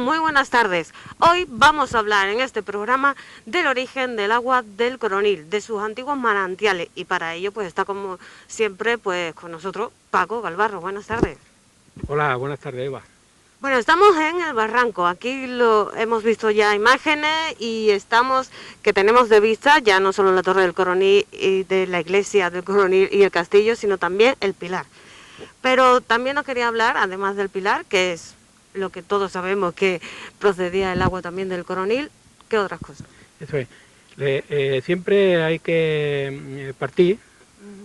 Muy buenas tardes. Hoy vamos a hablar en este programa del origen del agua del Coronil, de sus antiguos manantiales, y para ello pues está como siempre pues con nosotros Paco Galvarro. Buenas tardes. Hola, buenas tardes, Eva. Bueno, estamos en el barranco, aquí lo hemos visto ya imágenes y que tenemos de vista ya no solo la Torre del Coronil y de la iglesia del Coronil y el castillo, sino también el Pilar. Pero también nos quería hablar, además del Pilar, que es lo que todos sabemos que procedía el agua también del Coronil, ¿qué otras cosas? Eso es. Siempre hay que partir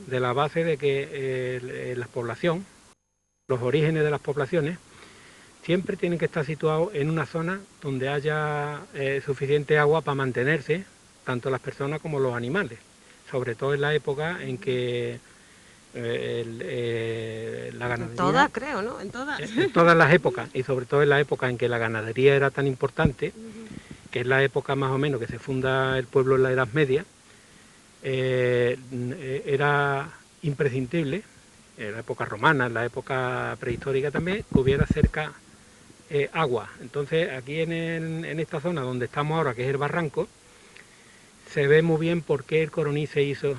de la base de que la población, los orígenes de las poblaciones, siempre tienen que estar situados en una zona donde haya suficiente agua para mantenerse, tanto las personas como los animales, sobre todo en la época en que la ganadería... En todas, creo, ¿no? En todas. En todas las épocas, y sobre todo en la época en que la ganadería era tan importante, que es la época más o menos que se funda el pueblo en la Edad Media, era imprescindible, en la época romana, en la época prehistórica también, que hubiera cerca agua. Entonces aquí en esta zona donde estamos ahora, que es el barranco, se ve muy bien por qué el Coronil se hizo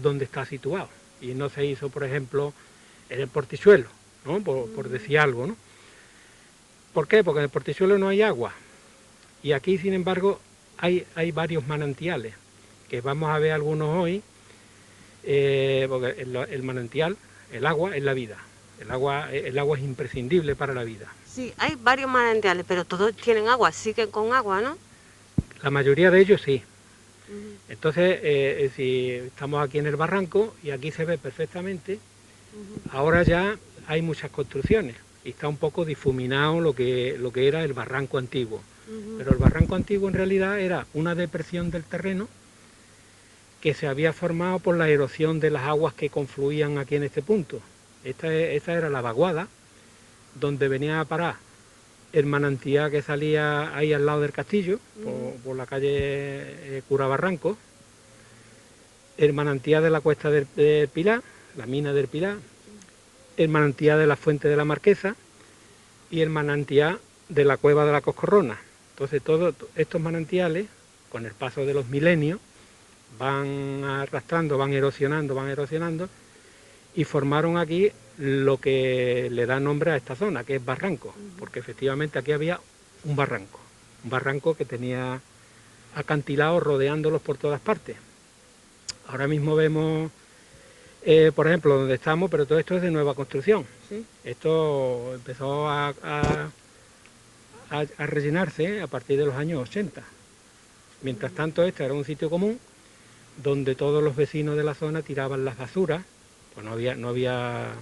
donde está situado, y no se hizo, por ejemplo, en el Portizuelo, ¿no? Por decir algo, ¿no? ¿Por qué? Porque en el Portizuelo no hay agua, y aquí, sin embargo, hay varios manantiales, que vamos a ver algunos hoy, porque el manantial, el agua, es la vida. El agua es imprescindible para la vida. Sí, hay varios manantiales, pero todos tienen agua, siguen con agua, ¿no? La mayoría de ellos sí. Entonces, si estamos aquí en el barranco, y aquí se ve perfectamente, ahora ya hay muchas construcciones, y está un poco difuminado lo que era el barranco antiguo. Pero el barranco antiguo en realidad era una depresión del terreno que se había formado por la erosión de las aguas que confluían aquí en este punto. Esta era la vaguada, donde venía a parar el manantial que salía ahí al lado del castillo, por la calle Cura Barranco, el manantial de la cuesta del Pilar, la mina del Pilar, el manantial de la fuente de la Marquesa y el manantial de la cueva de la Coscorrona. Entonces todos estos manantiales, con el paso de los milenios, van arrastrando, van erosionando, y formaron aquí lo que le da nombre a esta zona, que es barranco, porque efectivamente aquí había un barranco que tenía acantilados rodeándolos por todas partes. Ahora mismo vemos, por ejemplo, donde estamos, pero todo esto es de nueva construcción. ¿Sí? Esto empezó a rellenarse a partir de los años 80. Mientras tanto, este era un sitio común donde todos los vecinos de la zona tiraban las basuras, pues no había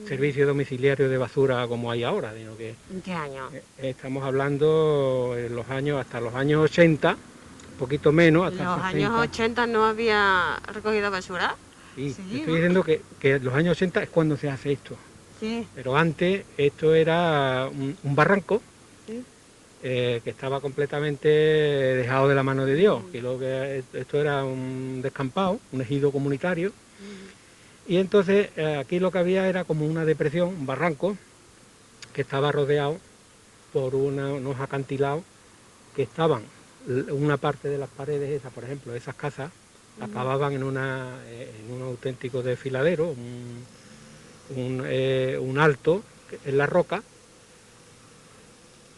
servicio domiciliario de basura como hay ahora, sino que... ¿En qué año? Estamos hablando en los años, hasta los años 80, un poquito menos, hasta ¿En los años 80 no había recogido basura? Sí, estoy diciendo que en los años 80 es cuando se hace esto. Sí. Pero antes esto era un barranco, ¿sí? Que estaba completamente dejado de la mano de Dios, que esto era un descampado, un ejido comunitario, y entonces aquí lo que había era como una depresión, un barranco, que estaba rodeado por unos acantilados que estaban, una parte de las paredes esas, por ejemplo, esas casas, acababan en un auténtico desfiladero, un alto en la roca,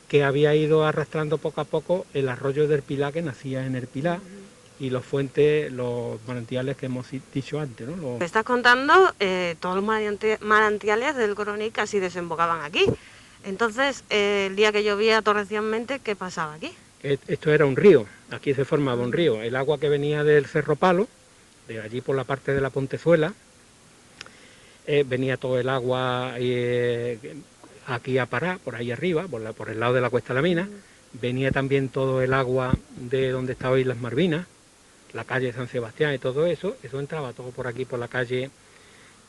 que había ido arrastrando poco a poco el arroyo del Pilar que nacía en el Pilar, y los manantiales que hemos dicho antes, ¿no? Me estás contando, todos los manantiales del Coronil casi desembocaban aquí. Entonces, el día que llovía torrencialmente, ¿qué pasaba aquí? Esto era un río, aquí se formaba un río. El agua que venía del Cerro Palo, de allí por la parte de la Pontezuela, venía todo el agua aquí a parar, por ahí arriba, por el lado de la Cuesta de la Mina. Venía también todo el agua de donde estaba Islas Malvinas, la calle San Sebastián y todo eso entraba todo por aquí, por la calle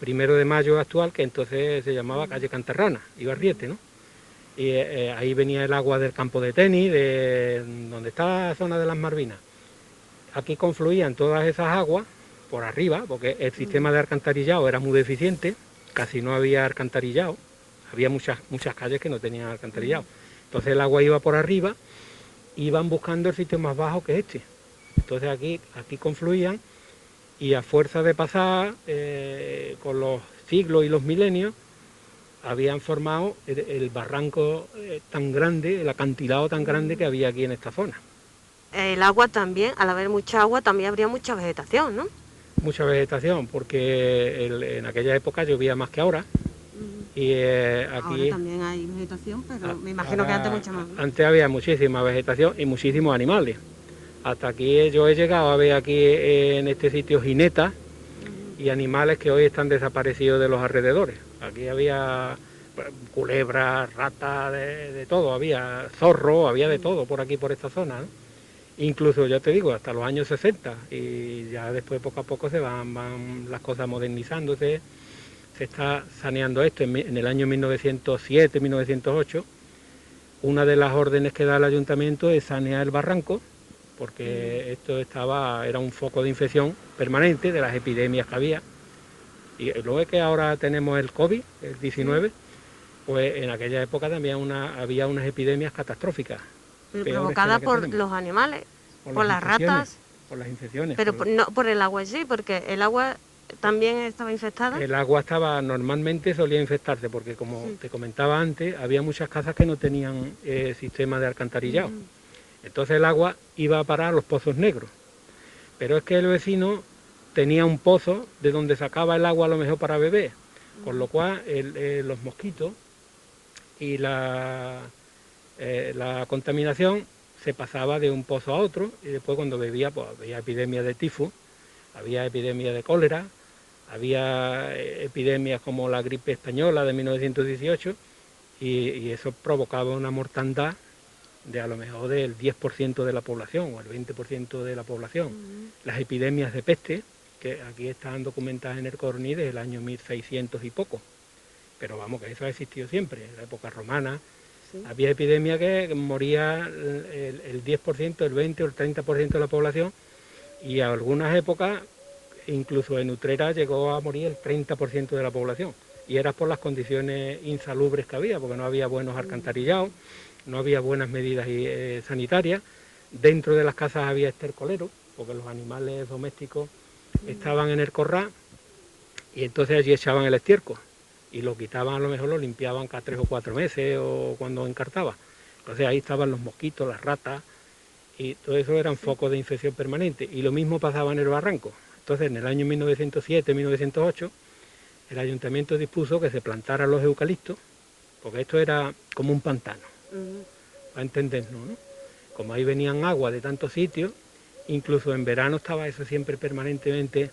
1 de Mayo actual, que entonces se llamaba calle Canterrana, Ibarriete, ¿no? Y ahí venía el agua del campo de tenis, de donde está la zona de las Malvinas. Aquí confluían todas esas aguas por arriba, porque el sistema de alcantarillado era muy deficiente, casi no había alcantarillado, había muchas calles que no tenían alcantarillado. Entonces el agua iba por arriba, iban buscando el sitio más bajo que este. Entonces aquí confluían y a fuerza de pasar con los siglos y los milenios, habían formado el barranco tan grande, el acantilado tan grande que había aquí en esta zona. El agua también, al haber mucha agua, también habría mucha vegetación, ¿no? Mucha vegetación, porque en aquella época llovía más que ahora. Y aquí ahora también hay vegetación, pero me imagino que antes mucha más, ¿no? Antes había muchísima vegetación y muchísimos animales. Hasta aquí yo he llegado a ver aquí en este sitio jinetas y animales que hoy están desaparecidos de los alrededores. Aquí había culebras, ratas, de todo, había zorro, había de todo por aquí, por esta zona, ¿no? Incluso, ya te digo, hasta los años 60, y ya después poco a poco se van las cosas modernizándose, se está saneando esto. En el año 1907, 1908, una de las órdenes que da el ayuntamiento es sanear el barranco, porque esto era un foco de infección permanente de las epidemias que había. Y luego es que ahora tenemos el COVID, el 19, pues en aquella época también había unas epidemias catastróficas. Provocadas por los animales, por las ratas. Por las infecciones. Pero no por el agua en sí, porque el agua también estaba infectada. El agua normalmente solía infectarse, porque como te comentaba antes, había muchas casas que no tenían sistema de alcantarillado. Entonces el agua iba a parar a los pozos negros. Pero es que el vecino tenía un pozo de donde sacaba el agua a lo mejor para beber, con lo cual los mosquitos y la contaminación se pasaba de un pozo a otro, y después cuando bebía, pues había epidemias de tifo, había epidemias de cólera, había epidemias como la gripe española de 1918, y eso provocaba una mortandad de a lo mejor del 10% de la población o el 20% de la población. Las epidemias de peste, que aquí están documentadas en el Coroní desde el año 1600 y poco, pero vamos, que eso ha existido siempre, en la época romana. Había epidemias que moría el 10%, el 20% o el 30% de la población, y a algunas épocas, incluso en Utrera, llegó a morir el 30% de la población, y era por las condiciones insalubres que había, porque no había buenos alcantarillados, no había buenas medidas sanitarias. Dentro de las casas había estercoleros, porque los animales domésticos estaban en el corral, y entonces allí echaban el estiércol, y lo quitaban, a lo mejor lo limpiaban cada 3 o 4 meses o cuando encartaba. Entonces ahí estaban los mosquitos, las ratas, y todo eso eran focos de infección permanente. Y lo mismo pasaba en el barranco. Entonces en el año 1907, 1908, el ayuntamiento dispuso que se plantaran los eucaliptos, porque esto era como un pantano, para entendernos, ¿no? Como ahí venían agua de tantos sitios, incluso en verano estaba eso siempre permanentemente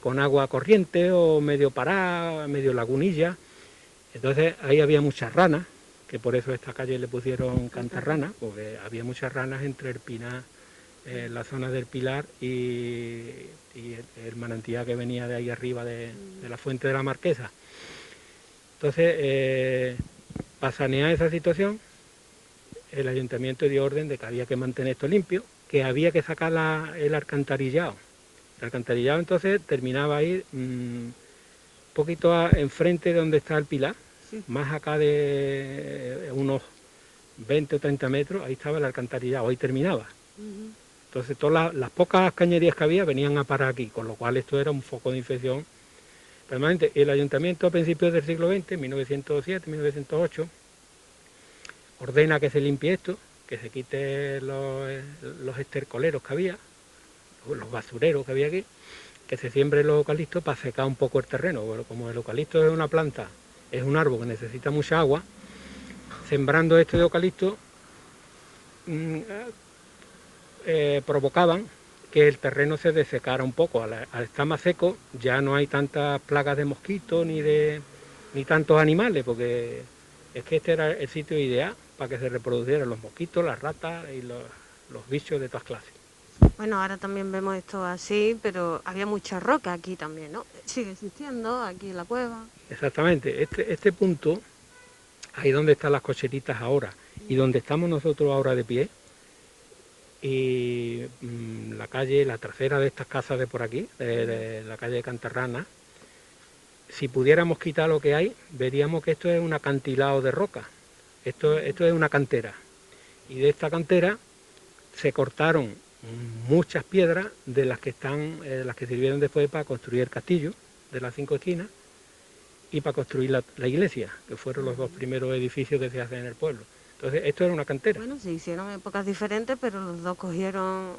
con agua corriente o medio parada, medio lagunilla. Entonces ahí había muchas ranas, que por eso a esta calle le pusieron Cantarrana, porque había muchas ranas entre el Pinar, la zona del Pilar y el manantial que venía de ahí arriba de la fuente de la Marquesa. Entonces, para sanear esa situación, el ayuntamiento dio orden de que había que mantener esto limpio, que había que sacar el alcantarillado. El alcantarillado entonces terminaba ahí un poquito enfrente de donde está el Pilar, más acá de unos 20 o 30 metros, ahí estaba el alcantarillado, ahí terminaba. Entonces todas las pocas cañerías que había venían a parar aquí, con lo cual esto era un foco de infección permanente. El ayuntamiento a principios del siglo XX, 1907, 1908, ordena que se limpie esto, que se quite los estercoleros que había, los basureros que había aquí, que se siembre los eucaliptos para secar un poco el terreno. Bueno, como el eucalipto es una planta, es un árbol que necesita mucha agua, sembrando esto de eucalipto provocaban que el terreno se desecara un poco. Al estar más seco ya no hay tantas plagas de mosquitos ni tantos animales, porque es que este era el sitio ideal para que se reproducieran los mosquitos, las ratas y los bichos de todas clases. Bueno, ahora también vemos esto así, pero había mucha roca aquí también, ¿no? Sigue existiendo aquí en la cueva. Exactamente, este punto, ahí donde están las cocheritas ahora y donde estamos nosotros ahora de pie, y la calle, la trasera de estas casas de por aquí, de la calle de Cantarrana, si pudiéramos quitar lo que hay, veríamos que esto es un acantilado de roca, Esto es una cantera. Y de esta cantera se cortaron muchas piedras de las que las que sirvieron después para construir el castillo de las 5 esquinas y para construir la iglesia, que fueron los 2 primeros edificios que se hacen en el pueblo. Entonces, esto era una cantera. Bueno, se hicieron en épocas diferentes, pero los dos cogieron...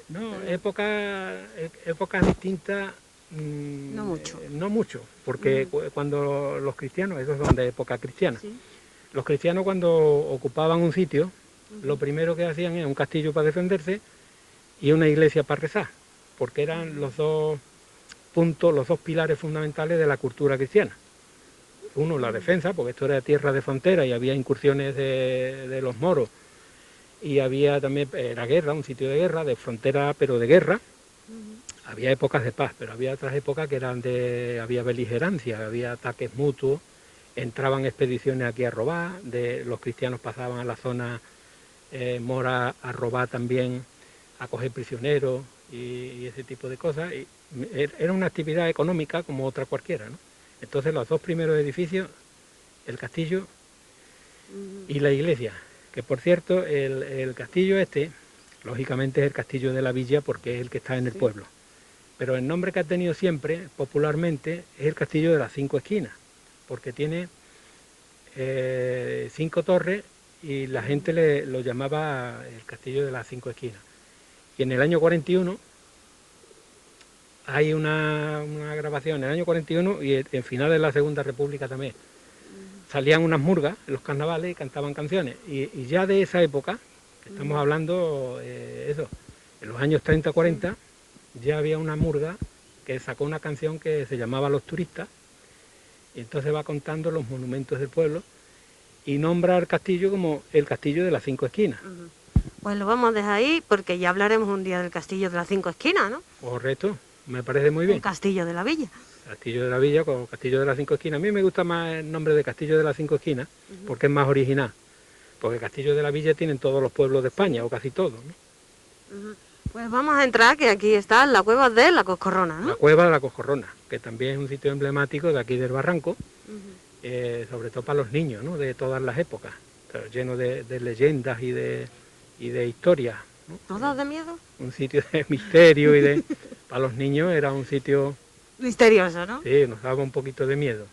No, épocas distintas. No mucho. No mucho, porque cuando los cristianos, eso son de época cristiana, Sí. los cristianos cuando ocupaban un sitio, lo primero que hacían era un castillo para defenderse y una iglesia para rezar, porque eran los 2 puntos, los 2 pilares fundamentales de la cultura cristiana. Uno, la defensa, porque esto era tierra de frontera y había incursiones de los moros, y había también, era guerra, un sitio de guerra, de frontera, pero de guerra. Había épocas de paz, pero había otras épocas que había beligerancia, había ataques mutuos, entraban expediciones aquí a robar, los cristianos pasaban a la zona mora a robar también, a coger prisioneros y ese tipo de cosas. Y era una actividad económica como otra cualquiera, ¿no? Entonces los 2 primeros edificios, el castillo y la iglesia, que por cierto el castillo este, lógicamente es el castillo de la villa porque es el que está en el pueblo, pero el nombre que ha tenido siempre, popularmente, es el castillo de las 5 esquinas, porque tiene 5 torres y la gente lo llamaba el castillo de las 5 esquinas. Y en el año 41 hay una grabación, en el año 41 y en final de la Segunda República también, salían unas murgas en los carnavales y cantaban canciones. Y ya de esa época, que estamos hablando, en los años 30-40, ya había una murga que sacó una canción que se llamaba Los Turistas, y entonces va contando los monumentos del pueblo y nombra al castillo como el castillo de las 5 esquinas. Pues lo vamos a dejar ahí porque ya hablaremos un día del castillo de las 5 esquinas, ¿no? Correcto, me parece muy bien. El castillo de la villa. Castillo de la Villa con Castillo de las 5 esquinas. A mí me gusta más el nombre de Castillo de las 5 esquinas porque es más original. Porque Castillo de la Villa tienen todos los pueblos de España, o casi todos, ¿no? Pues vamos a entrar, que aquí está la cueva de la Coscorrona, ¿no? La cueva de la Coscorrona, que también es un sitio emblemático de aquí del Barranco, sobre todo para los niños, ¿no? De todas las épocas, lleno de leyendas y de historias, ¿no? ¿Todas de miedo? Un sitio de misterio para los niños era un sitio... Misterioso, ¿no? Sí, nos daba un poquito de miedo.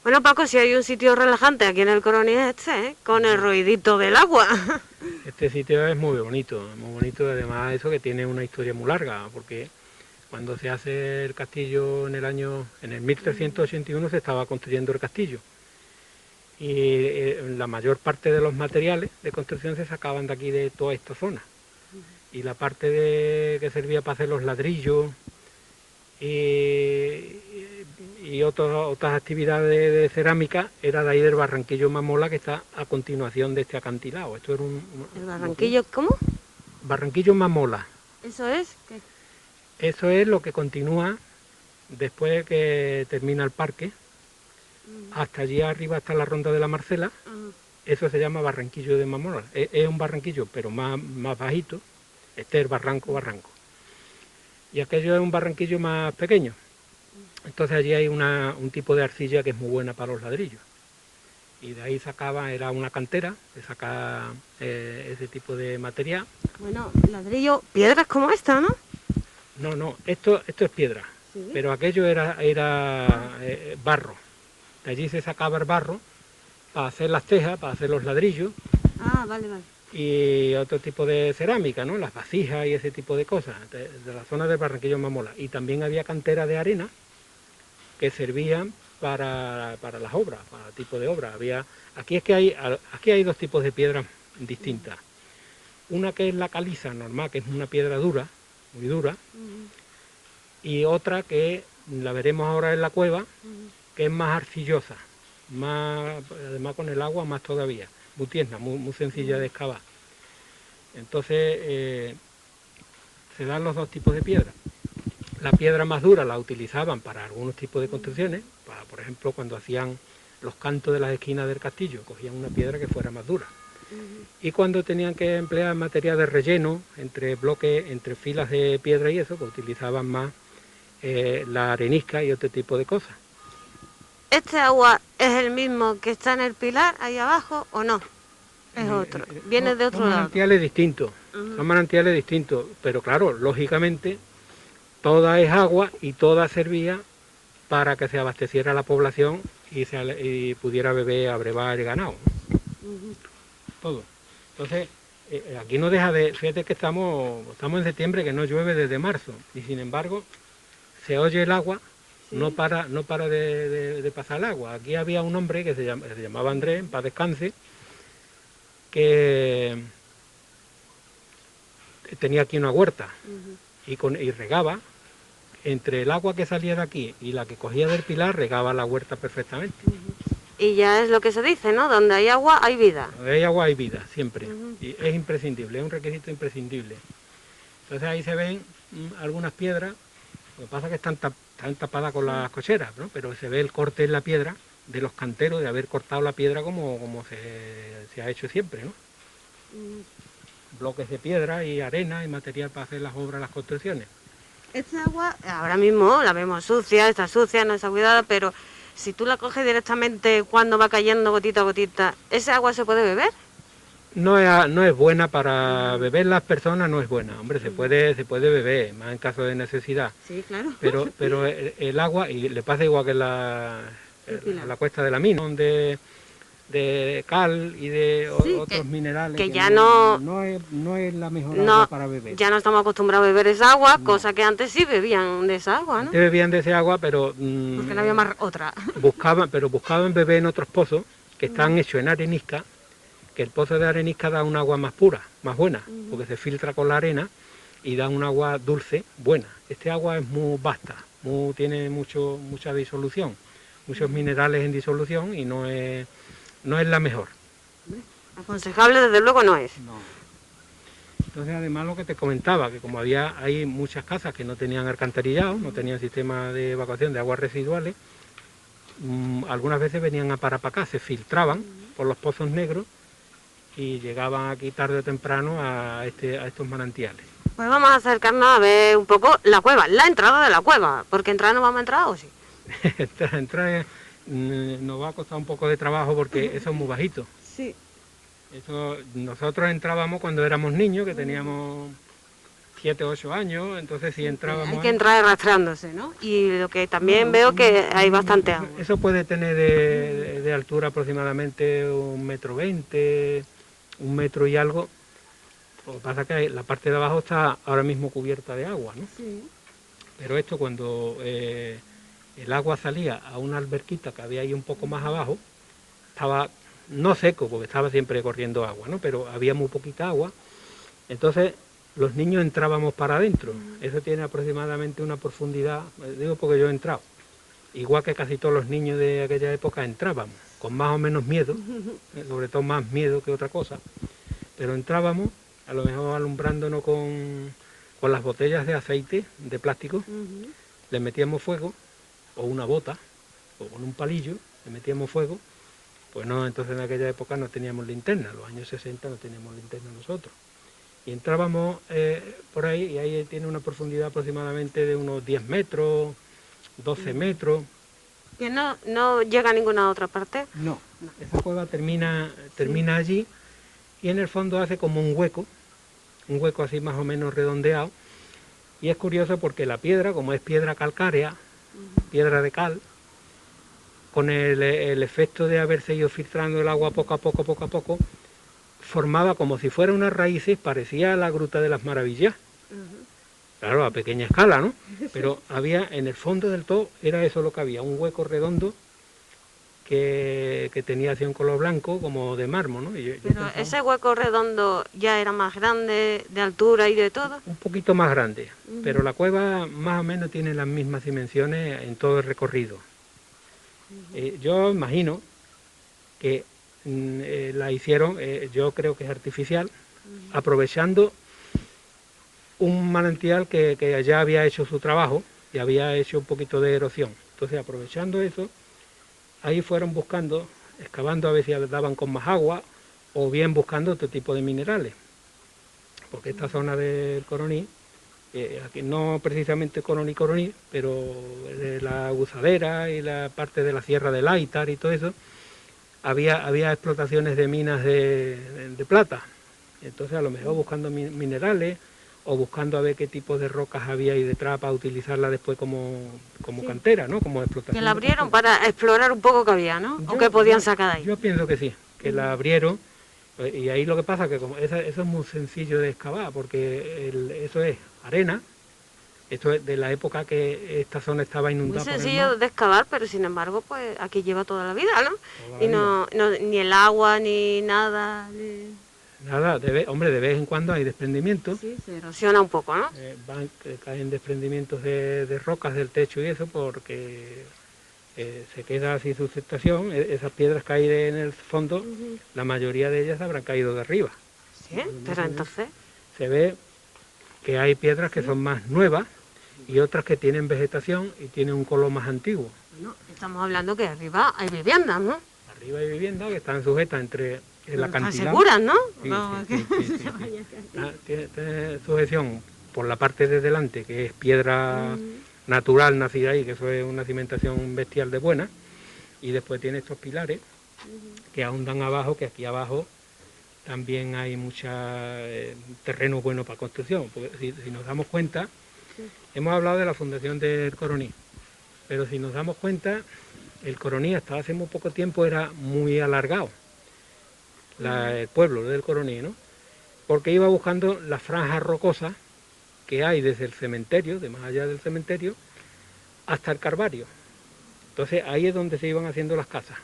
Bueno, Paco, si hay un sitio relajante aquí en el Coroní es este, ¿eh? Con el ruidito del agua. Este sitio es muy bonito, además eso que tiene una historia muy larga, porque cuando se hace el castillo en el 1381 se estaba construyendo el castillo, y la mayor parte de los materiales de construcción se sacaban de aquí, de toda esta zona, y la parte que servía para hacer los ladrillos y otras actividades de cerámica era de ahí del Barranquillo Mamola, que está a continuación de este acantilado. Esto era ¿El Barranquillo cómo? Barranquillo Mamola. ¿Eso es? ¿Qué? Eso es lo que continúa después de que termina el parque, hasta allí arriba, hasta la Ronda de la Marcela. Eso se llama Barranquillo de Mamola. Es un barranquillo, pero más bajito. Este es el barranco. Y aquello es un barranquillo más pequeño. Entonces allí hay un tipo de arcilla que es muy buena para los ladrillos. Y de ahí era una cantera, se saca ese tipo de material. Bueno, ladrillo, piedras como esta, ¿no? No, esto es piedra, ¿sí? Pero aquello era barro. De allí se sacaba el barro para hacer las tejas, para hacer los ladrillos. Ah, vale. Y otro tipo de cerámica, ¿no? Las vasijas y ese tipo de cosas, de la zona del Barranquillo Mamola. Y también había cantera de arena que servían para las obras, para tipo de obra. Aquí hay 2 tipos de piedras distintas. Una que es la caliza normal, que es una piedra dura, muy dura, y otra que la veremos ahora en la cueva, que es más arcillosa, además con el agua más todavía, muy tierna, muy sencilla de excavar. Entonces se dan los 2 tipos de piedra. La piedra más dura la utilizaban para algunos tipos de construcciones, por ejemplo cuando hacían los cantos de las esquinas del castillo, cogían una piedra que fuera más dura. Y cuando tenían que emplear material de relleno entre bloques, entre filas de piedra y eso, pues utilizaban más la arenisca y otro tipo de cosas. ¿Este agua es el mismo que está en el pilar ahí abajo o no? Es otro, viene de otro Son lado. manantiales distintos, son manantiales distintos, pero claro, lógicamente, toda es agua y toda servía para que se abasteciera la población y pudiera beber, abrevar el ganado. Todo. Entonces, aquí no deja de... Fíjate que estamos en septiembre, que no llueve desde marzo, y sin embargo, se oye el agua, Sí. no para de pasar el agua. Aquí había un hombre que se llamaba Andrés, en paz descanse, que tenía aquí una huerta y regaba. Entre el agua que salía de aquí y la que cogía del pilar, regaba la huerta perfectamente. Y ya es lo que se dice, ¿no? Donde hay agua hay vida. Donde hay agua hay vida, siempre. Y es imprescindible, es un requisito imprescindible. Entonces ahí se ven algunas piedras, lo que pasa es que están tapadas con las cocheras, ¿no? Pero se ve el corte en la piedra de los canteros, de haber cortado la piedra como se ha hecho siempre, ¿no? Bloques de piedra y arena y material para hacer las obras, las construcciones. Esta agua, ahora mismo la vemos sucia, está sucia, no está cuidada, pero si tú la coges directamente cuando va cayendo gotita a gotita, ¿ese agua se puede beber? No es buena para beber las personas, no es buena. Hombre, se puede beber, más en caso de necesidad. Sí, claro. Pero el agua, y le pasa igual que la cuesta de la mina, de cal y de otros minerales. Que ya no es la mejor agua para beber. Ya no estamos acostumbrados a beber esa agua, cosa que antes sí bebían de esa agua, ¿no? Antes bebían de esa agua, pero porque no había más otra. buscaban beber en otros pozos que están hechos en arenisca, que el pozo de arenisca da un agua más pura, más buena, porque se filtra con la arena y da un agua dulce, buena. Este agua es muy vasta, tiene mucha disolución, muchos minerales en disolución y no es la mejor. Aconsejable desde luego no es. No. Entonces además lo que te comentaba, que como hay muchas casas que no tenían alcantarillado, no tenían sistema de evacuación de aguas residuales, algunas veces venían a parar para acá, se filtraban por los pozos negros y llegaban aquí tarde o temprano a estos manantiales. Pues vamos a acercarnos a ver un poco la cueva, la entrada de la cueva, porque entrar no vamos a entrar, ¿o sí? entrar nos va a costar un poco de trabajo porque eso es muy bajito. Sí. Nosotros entrábamos cuando éramos niños, que teníamos 7 o 8 años, entonces si entrábamos... Hay que entrar arrastrándose, ¿no? Y lo que también veo que hay bastante agua. Eso puede tener de altura aproximadamente 1,20 m, 1 metro y algo. Lo que pasa es que la parte de abajo está ahora mismo cubierta de agua, ¿no? Sí. Pero esto cuando el agua salía a una alberquita que había ahí un poco más abajo, estaba no seco, porque estaba siempre corriendo agua, ¿no? Pero había muy poquita agua, entonces los niños entrábamos para adentro. Eso tiene aproximadamente una profundidad, digo porque yo he entrado, igual que casi todos los niños de aquella época entrábamos, con más o menos miedo, sobre todo más miedo que otra cosa, pero entrábamos, a lo mejor alumbrándonos con las botellas de aceite, de plástico, le metíamos fuego, o una bota, o con un palillo, le metíamos fuego. Pues no, entonces en aquella época no teníamos linterna, en los años 60 no teníamos linterna nosotros. Y entrábamos por ahí, y ahí tiene una profundidad aproximadamente de unos 10 metros, 12 metros. ¿Que no llega a ninguna otra parte? No, esa cueva termina allí, y en el fondo hace como un hueco así más o menos redondeado, y es curioso porque la piedra, como es piedra calcárea, piedra de cal, con el efecto de haberse ido filtrando el agua poco a poco, formaba como si fuera unas raíces, parecía la Gruta de las Maravillas. Claro, a pequeña escala, ¿no? Pero había, en el fondo del todo, era eso lo que había, un hueco redondo que tenía así un color blanco, como de mármol, ¿no? Pero pensaba, ese hueco redondo ya era más grande, de altura y de todo. Un poquito más grande, pero la cueva más o menos tiene las mismas dimensiones en todo el recorrido. Yo imagino que la hicieron, yo creo que es artificial, aprovechando un manantial que ya había hecho su trabajo y había hecho un poquito de erosión. Entonces, aprovechando eso, ahí fueron buscando, excavando a ver si les daban con más agua, o bien buscando otro tipo de minerales. Porque esta zona del Coroní, aquí no precisamente Coroní, pero de la Guzadera y la parte de la Sierra del Aitar y todo eso, había explotaciones de minas de plata. Entonces a lo mejor buscando minerales o buscando a ver qué tipo de rocas había ahí detrás para utilizarla después como cantera, ¿no? Como explotación. Que la abrieron para explorar un poco que había, ¿no? O que podían sacar de ahí. Yo pienso que sí, que la abrieron. Y ahí lo que pasa es que como eso es muy sencillo de excavar, porque eso es arena, esto es de la época que esta zona estaba inundada. Muy sencillo de excavar, pero sin embargo, pues aquí lleva toda la vida, ¿no? Toda la Y ni el agua, ni nada. Nada, de vez en cuando hay desprendimientos. Sí, se erosiona un poco, ¿no? Caen desprendimientos de rocas del techo y eso, porque se queda sin sustentación. Esas piedras caídas en el fondo, la mayoría de ellas habrán caído de arriba. Sí, pero entonces... Se ve que hay piedras que son más nuevas y otras que tienen vegetación y tienen un color más antiguo. Bueno, estamos hablando que arriba hay viviendas, ¿no? Arriba hay viviendas que están sujetas entre el acantilado. Están seguras, ¿no? Tiene sujeción por la parte de delante, que es piedra natural nacida ahí, que eso es una cimentación bestial de buena, y después tiene estos pilares que ahondan abajo, que aquí abajo también hay mucho terreno bueno para construcción, porque si nos damos cuenta, hemos hablado de la fundación del Coroní, pero si nos damos cuenta, el Coroní hasta hace muy poco tiempo era muy alargado, el pueblo del Coroní, ¿no? Porque iba buscando las franjas rocosas que hay desde el cementerio, de más allá del cementerio, hasta el Calvario. Entonces ahí es donde se iban haciendo las casas.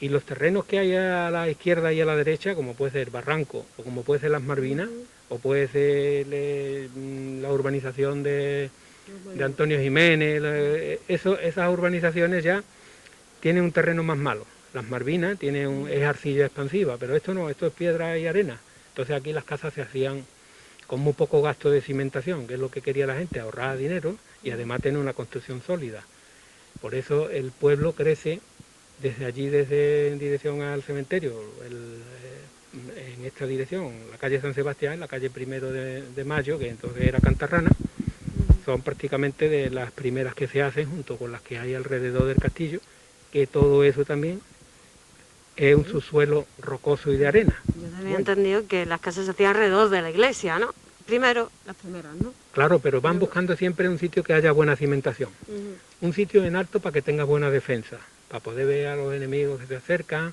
Y los terrenos que hay a la izquierda y a la derecha, como puede ser Barranco, o como puede ser Las Malvinas, o puede ser la urbanización de Antonio Jiménez, esas urbanizaciones ya tienen un terreno más malo. Las Malvinas es arcilla expansiva, pero esto no, esto es piedra y arena. Entonces aquí las casas se hacían con muy poco gasto de cimentación, que es lo que quería la gente, ahorrar dinero y además tener una construcción sólida. Por eso el pueblo crece desde allí, en dirección al cementerio, en esta dirección, la calle San Sebastián, la calle 1 de Mayo, que entonces era Cantarrana, son prácticamente de las primeras que se hacen, junto con las que hay alrededor del castillo, que todo eso también es un subsuelo rocoso y de arena. Yo también he entendido que las casas se hacían alrededor de la iglesia, ¿no? Primero, las primeras, ¿no? Claro, pero van buscando siempre un sitio que haya buena cimentación. Un sitio en alto para que tenga buena defensa, para poder ver a los enemigos que se acercan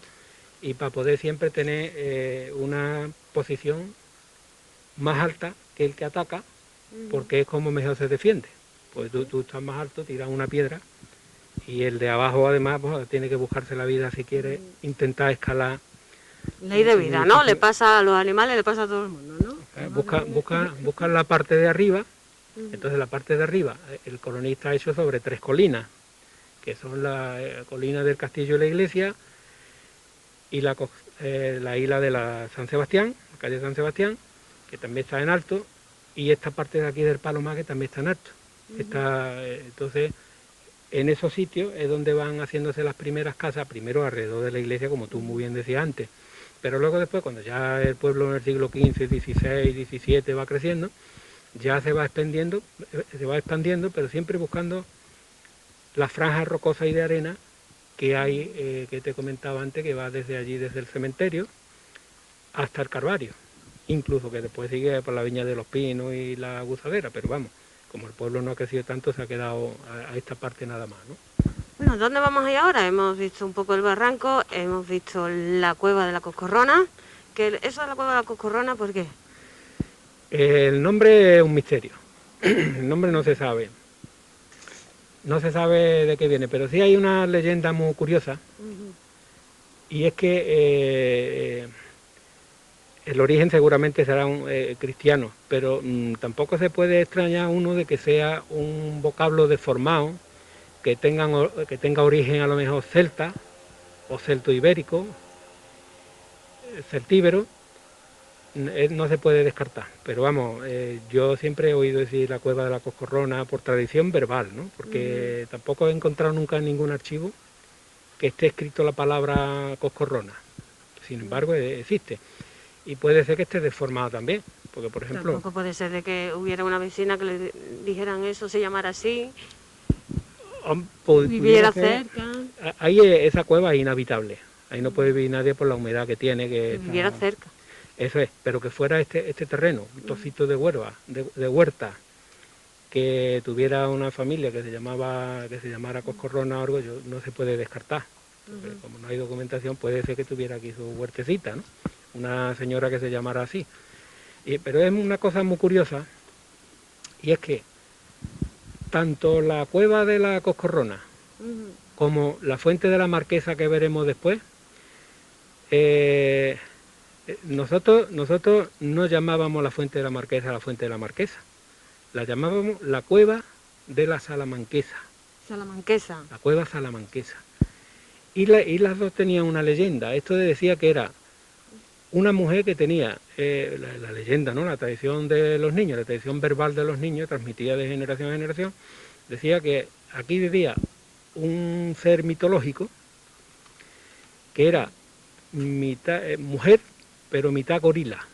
y para poder siempre tener una posición más alta que el que ataca, porque es como mejor se defiende. Pues tú estás más alto, tiras una piedra y el de abajo además pues, tiene que buscarse la vida si quiere intentar escalar. Ley de vida, ¿no? Le pasa a los animales, le pasa a todo el mundo, ¿no? Busca la parte de arriba, entonces la parte de arriba, el Coroní está hecho sobre 3 colinas, que son la colina del castillo y la iglesia y la isla de la San Sebastián, la calle San Sebastián, que también está en alto, y esta parte de aquí del Palomar que también está en alto. Entonces, en esos sitios es donde van haciéndose las primeras casas, primero alrededor de la iglesia, como tú muy bien decías antes, pero luego después, cuando ya el pueblo en el siglo XV, XVI, XVII va creciendo, ya se va expandiendo, pero siempre buscando las franjas rocosas y de arena que hay, que te comentaba antes, que va desde allí, desde el cementerio, hasta el Calvario, incluso que después sigue por la Viña de los Pinos y la Guzadera, pero vamos, como el pueblo no ha crecido tanto, se ha quedado a esta parte nada más, ¿no? Bueno, ¿dónde vamos a ir ahora? Hemos visto un poco el barranco, hemos visto la cueva de la Coscorrona. ¿Eso de la cueva de la Coscorrona por qué? El nombre es un misterio. El nombre no se sabe. No se sabe de qué viene, pero sí hay una leyenda muy curiosa. Y es que el origen seguramente será cristiano, pero tampoco se puede extrañar uno de que sea un vocablo deformado, que tenga origen a lo mejor celta o celto-ibérico, celtíbero, no se puede descartar. Pero vamos, yo siempre he oído decir la cueva de la Coscorrona por tradición verbal, ¿no? Porque tampoco he encontrado nunca ningún archivo que esté escrito la palabra coscorrona. Sin embargo, existe. Y puede ser que esté deformado también, porque por ejemplo... Tampoco puede ser de que hubiera una vecina que le dijeran eso, se llamara así, viviera cerca. Ahí esa cueva es inhabitable, ahí no puede vivir nadie por la humedad que tiene. Que viviera cerca. Eso es, pero que fuera este terreno, un trocito de huerta, que tuviera una familia que se llamara Coscorrona o algo, no se puede descartar. Porque como no hay documentación, puede ser que tuviera aquí su huertecita, ¿no? Una señora que se llamara así. Pero es una cosa muy curiosa, y es que tanto la cueva de la Coscorrona como la fuente de la Marquesa que veremos después, nosotros no llamábamos la fuente de la Marquesa la fuente de la Marquesa, la llamábamos la cueva de la Salamanquesa. Salamanquesa. La cueva salamanquesa. Y las dos tenían una leyenda. Esto decía que era una mujer que tenía la leyenda, ¿no? La tradición de los niños, la tradición verbal de los niños, transmitida de generación a generación, decía que aquí vivía un ser mitológico que era mitad mujer, pero mitad gorila.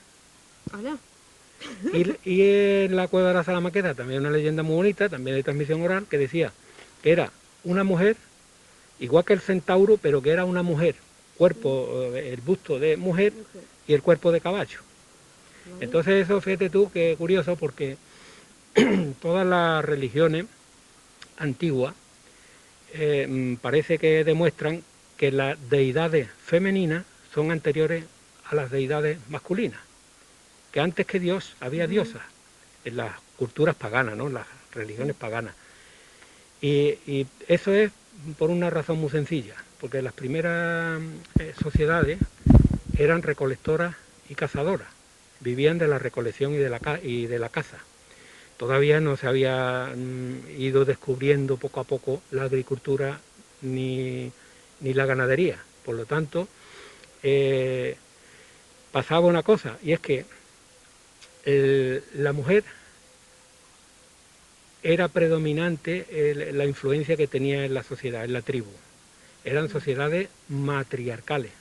Hola. Y en la cueva de la Salamanquesa también una leyenda muy bonita, también de transmisión oral, que decía que era una mujer, igual que el centauro, pero que era una mujer, cuerpo, el busto de mujer y el cuerpo de caballo. Entonces eso, fíjate tú, que curioso, porque todas las religiones antiguas parece que demuestran que las deidades femeninas son anteriores a las deidades masculinas, que antes que Dios había diosas en las culturas paganas, ¿no? En las religiones paganas. Y eso es por una razón muy sencilla, porque las primeras sociedades eran recolectoras y cazadoras, vivían de la recolección y de la caza. Todavía no se había ido descubriendo poco a poco la agricultura ni la ganadería. Por lo tanto, pasaba una cosa, y es que la mujer era predominante la influencia que tenía en la sociedad, en la tribu. Eran sociedades matriarcales.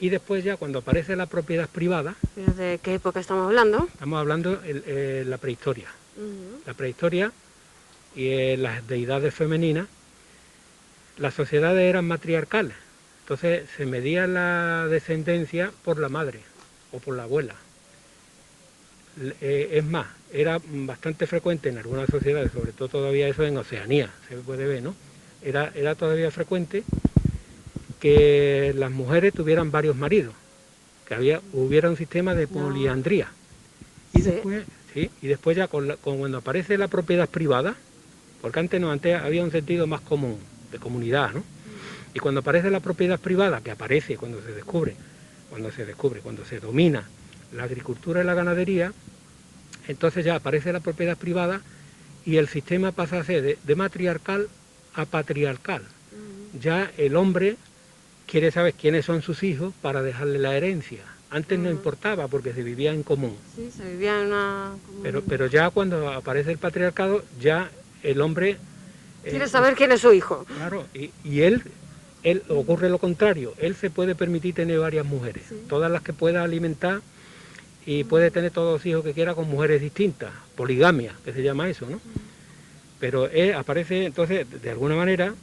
Y después ya cuando aparece la propiedad privada... ¿De qué época estamos hablando? Estamos hablando de la prehistoria. La prehistoria y las deidades femeninas, las sociedades eran matriarcales. Entonces se medía la descendencia por la madre o por la abuela. Es más, era bastante frecuente en algunas sociedades, sobre todo todavía eso en Oceanía, se puede ver, ¿no? Era todavía frecuente que las mujeres tuvieran varios maridos, que hubiera un sistema de poliandría. Y después ya cuando aparece la propiedad privada, porque antes había un sentido más común, de comunidad, ¿no? Y cuando aparece la propiedad privada, que aparece cuando se domina la agricultura y la ganadería, entonces ya aparece la propiedad privada y el sistema pasa a ser de matriarcal a patriarcal. Ya el hombre quiere saber quiénes son sus hijos para dejarle la herencia. Antes no importaba porque se vivía en común. Sí, se vivía en una comunidad. Pero ya cuando aparece el patriarcado, ya el hombre... quiere saber quién es su hijo. Claro, y él ocurre lo contrario. Él se puede permitir tener varias mujeres, todas las que pueda alimentar, y puede tener todos los hijos que quiera con mujeres distintas, poligamia, que se llama eso, ¿no? Pero aparece, entonces, de alguna manera,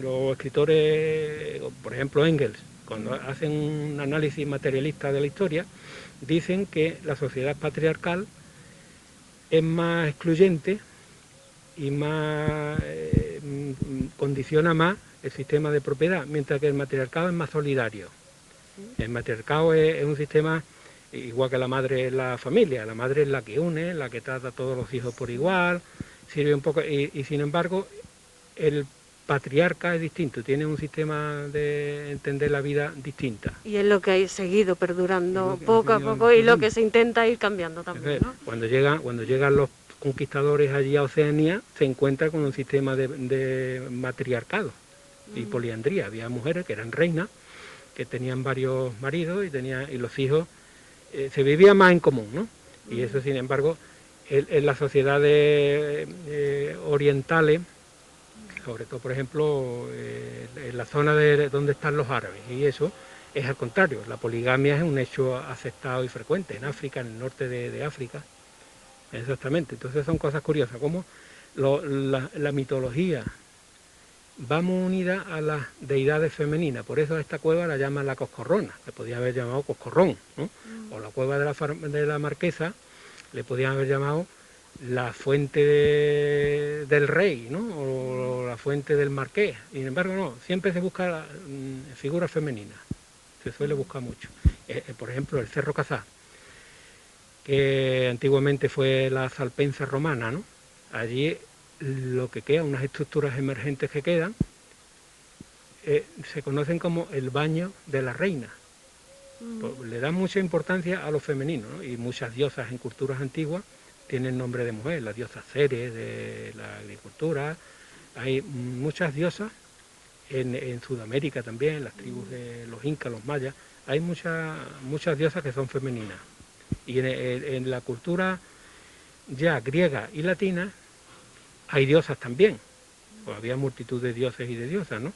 los escritores, por ejemplo Engels, cuando hacen un análisis materialista de la historia, dicen que la sociedad patriarcal es más excluyente y más condiciona más el sistema de propiedad, mientras que el matriarcado es más solidario. El matriarcado es un sistema igual que la madre es la familia, la madre es la que une, la que trata a todos los hijos por igual, sirve un poco, y sin embargo el patriarca es distinto, tiene un sistema de entender la vida distinta. Y es lo que ha seguido perdurando poco a poco y lo que se intenta ir cambiando también, ¿no? Cuando llegan los conquistadores allí a Oceanía, se encuentra con un sistema de matriarcado y poliandría. Había mujeres que eran reinas, que tenían varios maridos y los hijos se vivía más en común, ¿no? Y eso, sin embargo, en las sociedades orientales sobre todo, por ejemplo, en la zona de donde están los árabes, y eso es al contrario, la poligamia es un hecho aceptado y frecuente en África, en el norte de África, exactamente. Entonces son cosas curiosas, como la mitología va muy unida a las deidades femeninas, por eso esta cueva la llaman la Coscorrona, le podía haber llamado Coscorrón, ¿no? O la cueva de la Marquesa le podían haber llamado la fuente del rey, ¿no? O la fuente del marqués. Sin embargo, no, siempre se busca figuras femeninas, se suele buscar mucho. Por ejemplo, el Cerro Cazá, que antiguamente fue la Salpensa romana, ¿no? Allí lo que queda, unas estructuras emergentes que quedan, se conocen como el baño de la reina. Pues le dan mucha importancia a lo femenino, ¿no? Y muchas diosas en culturas antiguas tienen nombre de mujer, la diosa Ceres de la agricultura, hay muchas diosas en Sudamérica también, las tribus de los incas, los mayas, hay muchas diosas que son femeninas. Y en la cultura ya griega y latina hay diosas también, pues había multitud de dioses y de diosas, ¿no?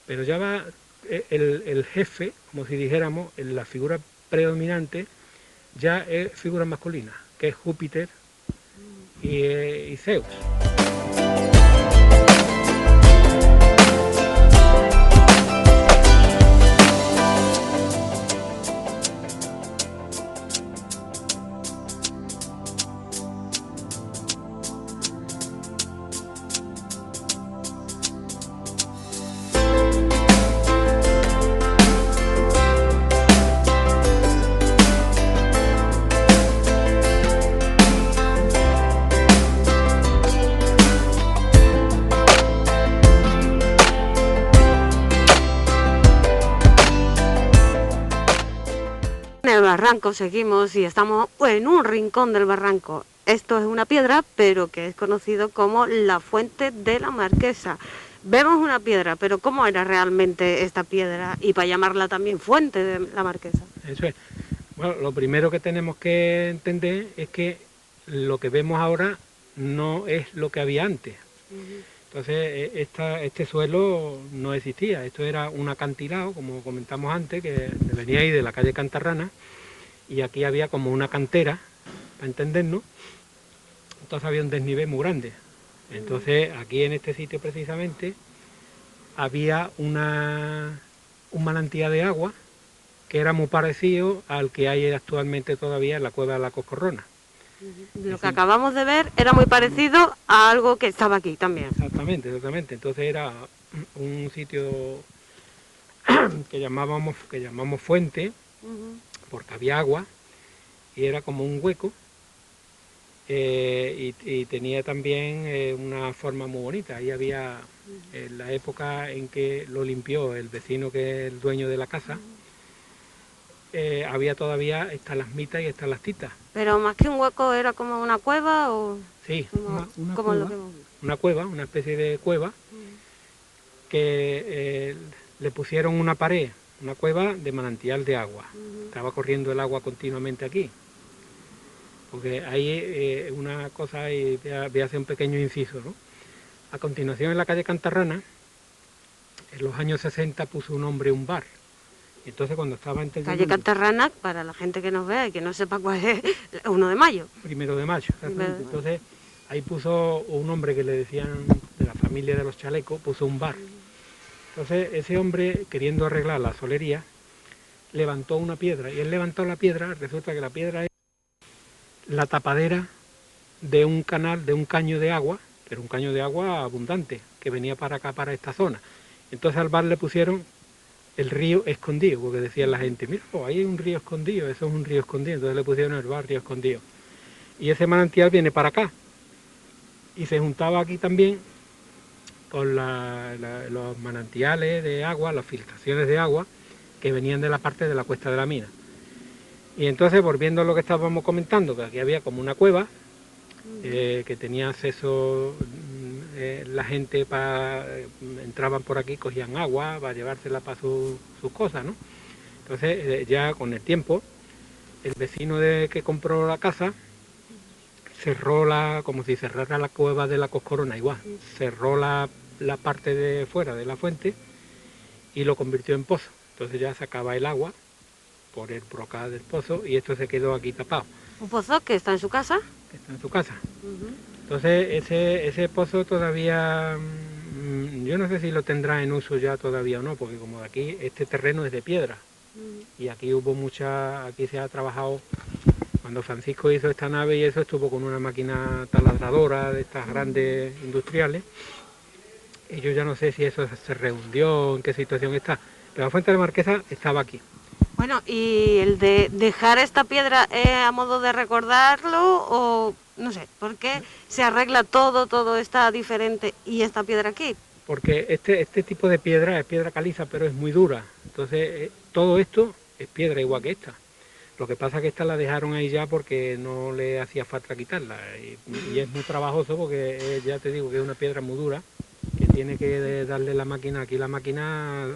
Pero ya va el jefe, como si dijéramos, la figura predominante ya es figura masculina, que es Júpiter y Zeus. En el barranco seguimos y estamos en un rincón del barranco. Esto es una piedra, pero que es conocido como la Fuente de la Marquesa. Vemos una piedra, pero ¿cómo era realmente esta piedra? Y para llamarla también Fuente de la Marquesa. Eso es. Bueno, lo primero que tenemos que entender es que lo que vemos ahora no es lo que había antes. Entonces, este suelo no existía, esto era un acantilado, como comentamos antes, que venía ahí de la calle Cantarrana, y aquí había como una cantera, para entendernos, entonces había un desnivel muy grande. Entonces, aquí en este sitio precisamente, había un manantial de agua, que era muy parecido al que hay actualmente todavía en la cueva de la Coscorrona. Lo que acabamos de ver era muy parecido a algo que estaba aquí también. Exactamente. Entonces era un sitio que llamamos fuente, porque había agua, y era como un hueco, y tenía también una forma muy bonita. Ahí había, en la época en que lo limpió el vecino, que es el dueño de la casa, había todavía estalagmitas y estalactitas. Pero más que un hueco, ¿era como una cueva o...? Sí, una cueva, una especie de cueva, que le pusieron una pared, una cueva de manantial de agua. Estaba corriendo el agua continuamente aquí. Porque hay una cosa, y voy a hacer un pequeño inciso, ¿no? A continuación, en la calle Cantarrana, en los años 60 puso un hombre un bar. Entonces, cuando estaba Calle Cantarrana, para la gente que nos vea y que no sepa cuál es, 1 de mayo. 1 de mayo, exactamente. Entonces, ahí puso un hombre que le decían, de la familia de los chalecos, puso un bar. Entonces, ese hombre, queriendo arreglar la solería, levantó una piedra. Y él levantó la piedra, resulta que la piedra es la tapadera de un canal, de un caño de agua, pero un caño de agua abundante, que venía para acá, para esta zona. Entonces, al bar le pusieron el río escondido, porque decía la gente, mira, oh, ahí hay un río escondido, eso es un río escondido, entonces le pusieron el bar río escondido. Y ese manantial viene para acá, y se juntaba aquí también con los manantiales de agua, las filtraciones de agua, que venían de la parte de la cuesta de la mina. Y entonces, volviendo a lo que estábamos comentando, que aquí había como una cueva, que tenía acceso, la gente entraban por aquí, cogían agua para llevársela para sus cosas, ¿no? Entonces, ya con el tiempo, el vecino que compró la casa cerró como si cerrara la cueva de la Coscorrona, igual, cerró la la parte de fuera de la fuente y lo convirtió en pozo. Entonces ya sacaba el agua por el brocal del pozo y esto se quedó aquí tapado. ¿Un pozo que está en su casa? Que está en su casa. Entonces ese pozo todavía, yo no sé si lo tendrá en uso ya todavía o no, porque como de aquí este terreno es de piedra y aquí aquí se ha trabajado, cuando Francisco hizo esta nave y eso estuvo con una máquina taladradora de estas grandes industriales, y yo ya no sé si eso se rehundió, en qué situación está, pero la fuente de la Marquesa estaba aquí. Bueno, ¿y el de dejar esta piedra a modo de recordarlo o no sé, por qué se arregla todo está diferente y esta piedra aquí? Porque este tipo de piedra es piedra caliza, pero es muy dura. Entonces, todo esto es piedra igual que esta. Lo que pasa es que esta la dejaron ahí ya porque no le hacía falta quitarla. Y es muy trabajoso porque ya te digo que es una piedra muy dura, que tiene que darle la máquina. Aquí la máquina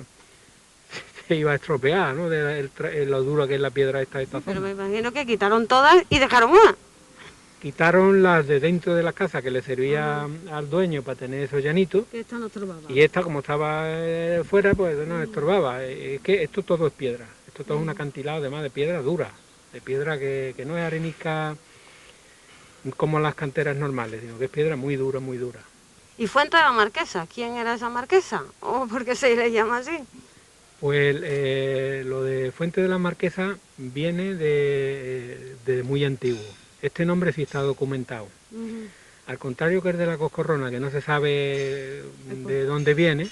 se iba a estropear, ¿no? De lo dura que es la piedra esta zona. Pero me imagino que quitaron todas y dejaron una. Quitaron las de dentro de la casa que le servía al dueño para tener esos llanitos. Que esta no estorbaba. Y esta, como estaba fuera, pues no estorbaba. Es que esto todo es piedra. Esto todo es un acantilado además de piedra dura. De piedra que no es arenisca como las canteras normales, sino que es piedra muy dura, muy dura. ¿Y Fuente de la Marquesa? ¿Quién era esa marquesa? ¿O por qué se le llama así? Pues lo de Fuente de la Marquesa viene de muy antiguo. Este nombre sí está documentado. Al contrario que el de la Coscorrona, que no se sabe de dónde viene,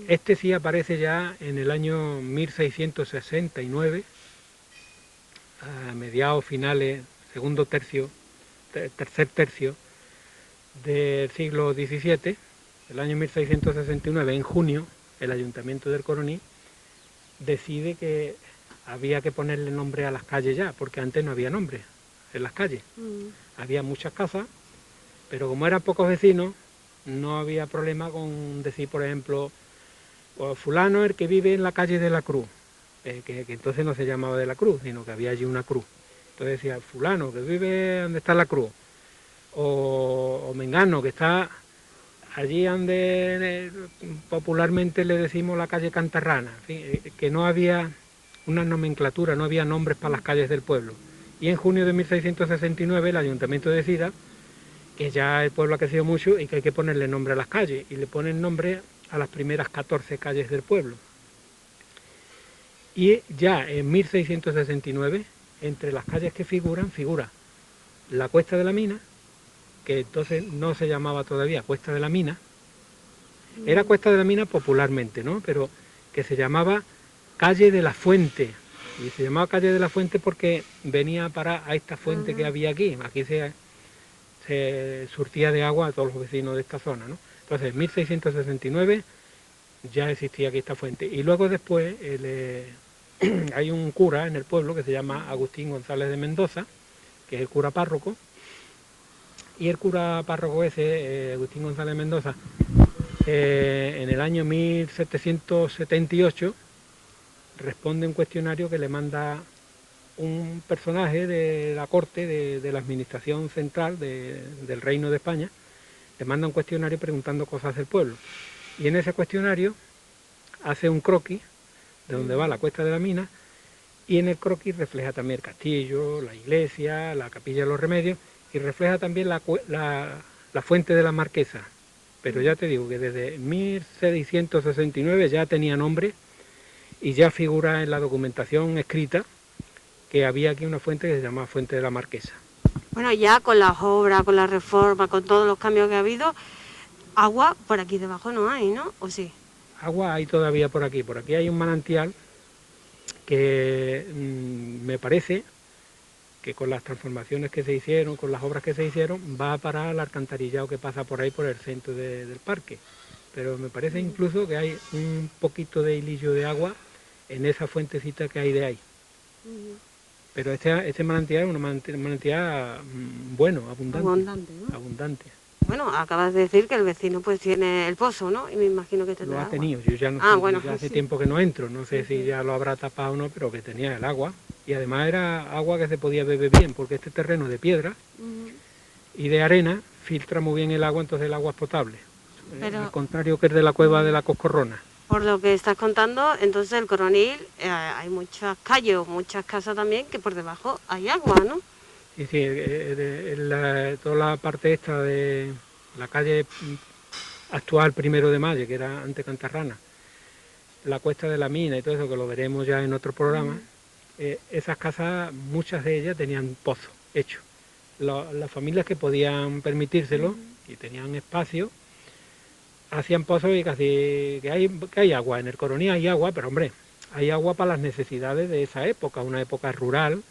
este sí aparece ya en el año 1669, a mediados finales, segundo tercio, tercer tercio del siglo XVII, el año 1669, en junio, el Ayuntamiento del Coroní decide que había que ponerle nombre a las calles ya, porque antes no había nombre en las calles. Había muchas casas, pero como eran pocos vecinos, no había problema con decir, por ejemplo, pues fulano el que vive en la calle de la Cruz, que entonces no se llamaba de la Cruz, sino que había allí una cruz. Entonces decía, fulano que vive donde está la cruz, o mengano que está allí donde popularmente le decimos la calle Cantarrana, en fin, que no había una nomenclatura, no había nombres para las calles del pueblo. Y en junio de 1669 el ayuntamiento decida que ya el pueblo ha crecido mucho y que hay que ponerle nombre a las calles, y le ponen nombre a las primeras 14 calles del pueblo. Y ya en 1669, entre las calles que figura la Cuesta de la Mina, que entonces no se llamaba todavía Cuesta de la Mina, era Cuesta de la Mina popularmente, ¿no? Pero que se llamaba Calle de la Fuente, y se llamaba Calle de la Fuente porque venía a esta fuente que había aquí. Aquí se surtía de agua a todos los vecinos de esta zona, ¿no? Entonces, en 1669 ya existía aquí esta fuente. Y luego después hay un cura en el pueblo que se llama Agustín González de Mendoza, que es el cura párroco. Y el cura párroco ese, Agustín González de Mendoza, en el año 1778, responde un cuestionario que le manda un personaje de la corte, de la administración central del Reino de España, le manda un cuestionario preguntando cosas del pueblo. Y en ese cuestionario hace un croquis de donde va la Cuesta de la Mina, y en el croquis refleja también el castillo, la iglesia, la capilla de los Remedios, y refleja también la Fuente de la Marquesa. Pero ya te digo que desde 1669 ya tenía nombre y ya figura en la documentación escrita que había aquí una fuente que se llamaba Fuente de la Marquesa. Bueno, ya con las obras, con la reforma, con todos los cambios que ha habido, agua por aquí debajo no hay, ¿no? ¿O sí? Agua hay todavía por aquí. Por aquí hay un manantial que me parece que con las transformaciones que se hicieron, con las obras que se hicieron, va a parar al alcantarillado que pasa por ahí por el centro del parque. Pero me parece incluso que hay un poquito de hilillo de agua en esa fuentecita que hay de ahí. Pero este manantial es un manantial bueno, abundante. ¿No? Abundante. Bueno, acabas de decir que el vecino pues tiene el pozo, ¿no? Y me imagino que tendrá Lo ha agua. tenido, yo ya no sé, bueno, ya hace sí. tiempo que no entro, no sé si ya lo habrá tapado o no, pero que tenía el agua. Y además era agua que se podía beber bien, porque este terreno es de piedra y de arena filtra muy bien el agua, entonces el agua es potable. al contrario que el de la cueva de la Coscorrona. Por lo que estás contando, entonces el Coronil, hay muchas calles o muchas casas también que por debajo hay agua, ¿no? Sí, sí, toda la parte esta de la calle actual 1 de Mayo, que era antes Cantarrana, la Cuesta de la Mina y todo eso, que lo veremos ya en otro programa, esas casas, muchas de ellas tenían pozos hechos. Las familias que podían permitírselo y tenían espacio, hacían pozos y casi que hay agua. En el Coroní hay agua, pero hombre, hay agua para las necesidades de esa época, una época rural,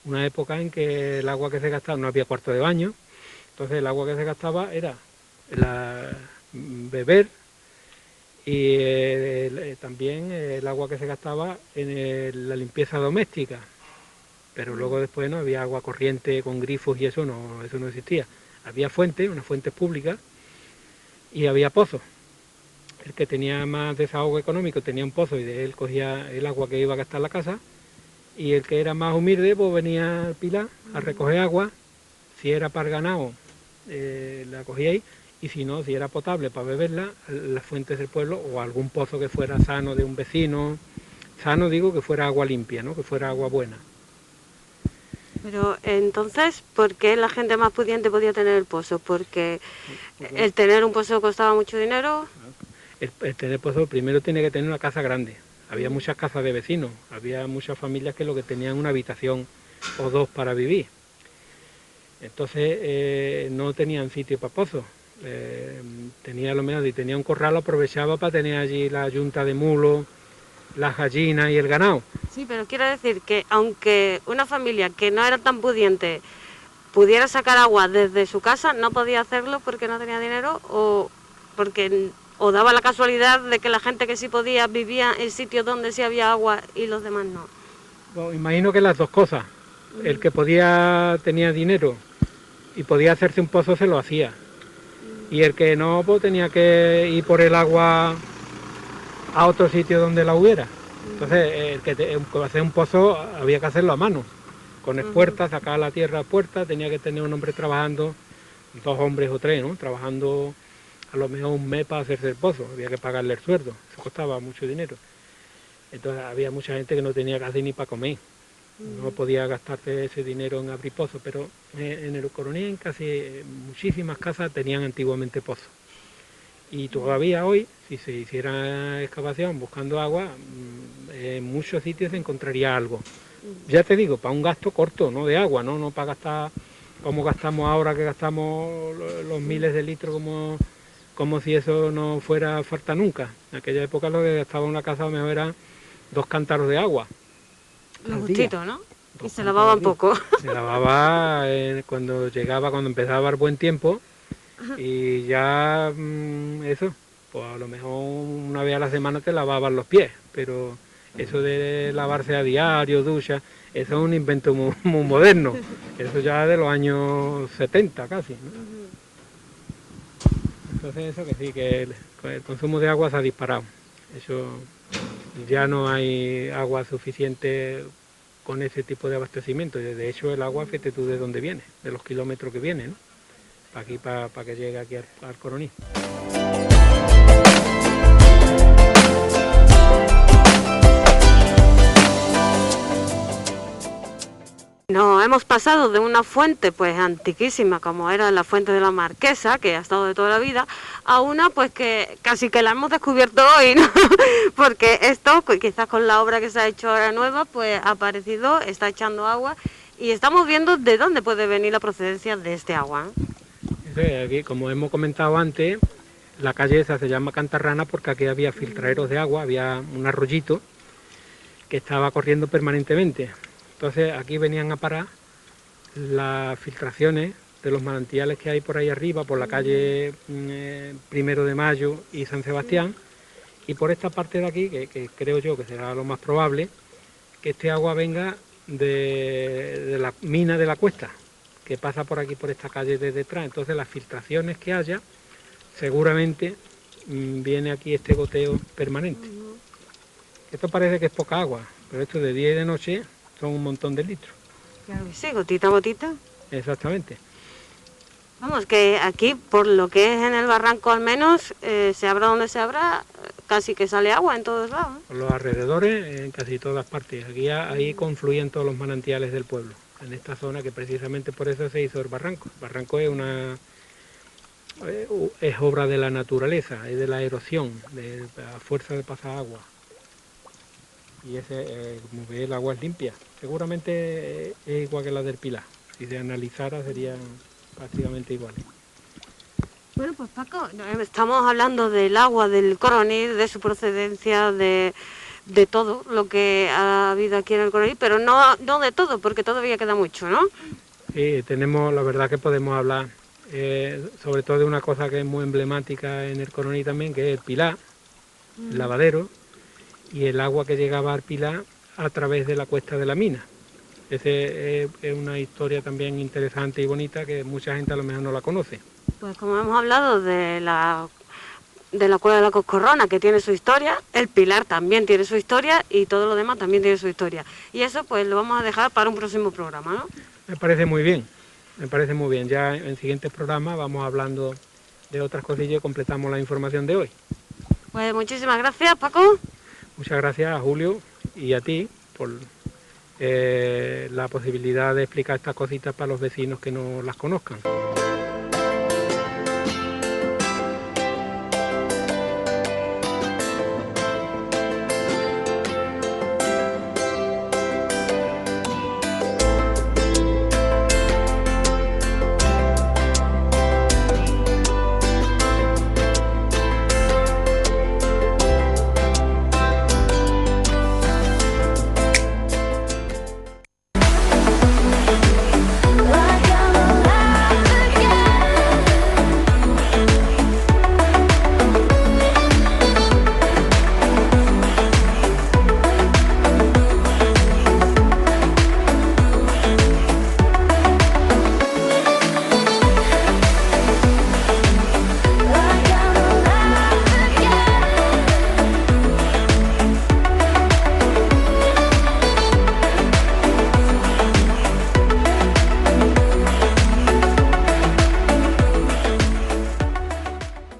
una época en que el agua que se gastaba, no había cuarto de baño, entonces el agua que se gastaba era beber y también el agua que se gastaba en la limpieza doméstica, pero luego después no había agua corriente con grifos y eso no existía. Había fuentes, unas fuentes públicas, y había pozos. El que tenía más desahogo económico tenía un pozo y de él cogía el agua que iba a gastar la casa, y el que era más humilde pues venía al Pilar a recoger agua. Si era para el ganado la cogía ahí, y si no, si era potable para beberla, las fuentes del pueblo o algún pozo que fuera sano de un vecino. Sano digo que fuera agua limpia, ¿no? Que fuera agua buena. Pero entonces, ¿por qué la gente más pudiente podía tener el pozo? ¿Porque el tener un pozo costaba mucho dinero? El tener pozo, primero tiene que tener una casa grande. Había muchas casas de vecinos, había muchas familias que lo que tenían una habitación o dos para vivir. Entonces no tenían sitio para pozos. Tenía lo menos, y tenía un corral, lo aprovechaba para tener allí la yunta de mulos, las gallinas y el ganado. Sí, pero quiero decir que aunque una familia que no era tan pudiente pudiera sacar agua desde su casa, no podía hacerlo porque no tenía dinero o daba la casualidad de que la gente que sí podía vivía en sitios donde sí había agua y los demás no. Bueno, imagino que las dos cosas. El que podía tenía dinero y podía hacerse un pozo se lo hacía. Y el que no, pues tenía que ir por el agua a otro sitio donde la hubiera. Entonces, el que hacer un pozo había que hacerlo a mano, con espuertas, sacar la tierra a puerta, tenía que tener un hombre trabajando, 2 hombres o 3, ¿no? Trabajando a lo mejor un mes para hacerse el pozo, había que pagarle el sueldo, eso costaba mucho dinero. Entonces había mucha gente que no tenía casi ni para comer, no podía gastarse ese dinero en abrir pozos, pero en el Coroní en casi muchísimas casas tenían antiguamente pozos. Y todavía hoy, si se hiciera excavación buscando agua, en muchos sitios se encontraría algo. Ya te digo, para un gasto corto, no de agua, no para gastar como gastamos ahora, que gastamos los miles de litros como si eso no fuera falta nunca. En aquella época lo que gastaba una casa a lo mejor era 2 cántaros de agua. Lo justito, ¿no? Y se lavaba un poco. Se lavaba cuando empezaba el buen tiempo, y ya eso, pues a lo mejor una vez a la semana te lavaban los pies, pero eso de lavarse a diario, ducha, eso es un invento muy, muy moderno, eso ya de los años 70 casi, ¿no? Entonces eso que sí, que el consumo de agua se ha disparado, eso ya no hay agua suficiente con ese tipo de abastecimiento. De hecho el agua, fíjate tú de dónde viene, de los kilómetros que viene, ¿no? Para que llegue aquí al Coroní. No, hemos pasado de una fuente pues antiquísima como era la fuente de la Marquesa, que ha estado de toda la vida, a una pues que casi que la hemos descubierto hoy, ¿no? Porque esto, quizás con la obra que se ha hecho ahora nueva, pues ha aparecido, está echando agua y estamos viendo de dónde puede venir la procedencia de este agua. Aquí, como hemos comentado antes, la calle esa se llama Cantarrana porque aquí había filtraderos de agua, había un arroyito que estaba corriendo permanentemente. Entonces aquí venían a parar las filtraciones de los manantiales que hay por ahí arriba, por la calle 1 de Mayo y San Sebastián, y por esta parte de aquí, que creo yo que será lo más probable, que este agua venga de la mina de la Cuesta, que pasa por aquí, por esta calle de detrás. Entonces las filtraciones que haya, seguramente viene aquí este goteo permanente. Esto parece que es poca agua, pero esto de día y de noche son un montón de litros. Claro que sí, gotita a gotita. Exactamente. Vamos, que aquí, por lo que es en el barranco al menos, se abra donde se abra, casi que sale agua en todos lados, ¿no? Por los alrededores, en casi todas partes. Aquí ahí confluyen todos los manantiales del pueblo, en esta zona que precisamente por eso se hizo el barranco. El barranco es obra de la naturaleza, es de la erosión, de la fuerza de pasar agua. Y como ve, el agua es limpia. Seguramente es igual que la del Pilar. Si se analizara serían prácticamente iguales. Bueno, pues Paco, estamos hablando del agua, del Coronil, de su procedencia, de todo lo que ha habido aquí en el Coronil, pero no de todo, porque todavía queda mucho, ¿no? Sí, la verdad que podemos hablar sobre todo de una cosa que es muy emblemática en el Coronil también, que es el Pilar, el lavadero, y el agua que llegaba al Pilar a través de la cuesta de la mina. Ese es una historia también interesante y bonita que mucha gente a lo mejor no la conoce. Pues como hemos hablado de la Cueva de la Coscorrona, que tiene su historia, el Pilar también tiene su historia y todo lo demás también tiene su historia. Y eso pues lo vamos a dejar para un próximo programa, ¿no? Me parece muy bien, me parece muy bien. Ya en siguientes programas vamos hablando de otras cosillas y completamos la información de hoy. Pues muchísimas gracias, Paco. Muchas gracias a Julio y a ti por la posibilidad de explicar estas cositas para los vecinos que no las conozcan.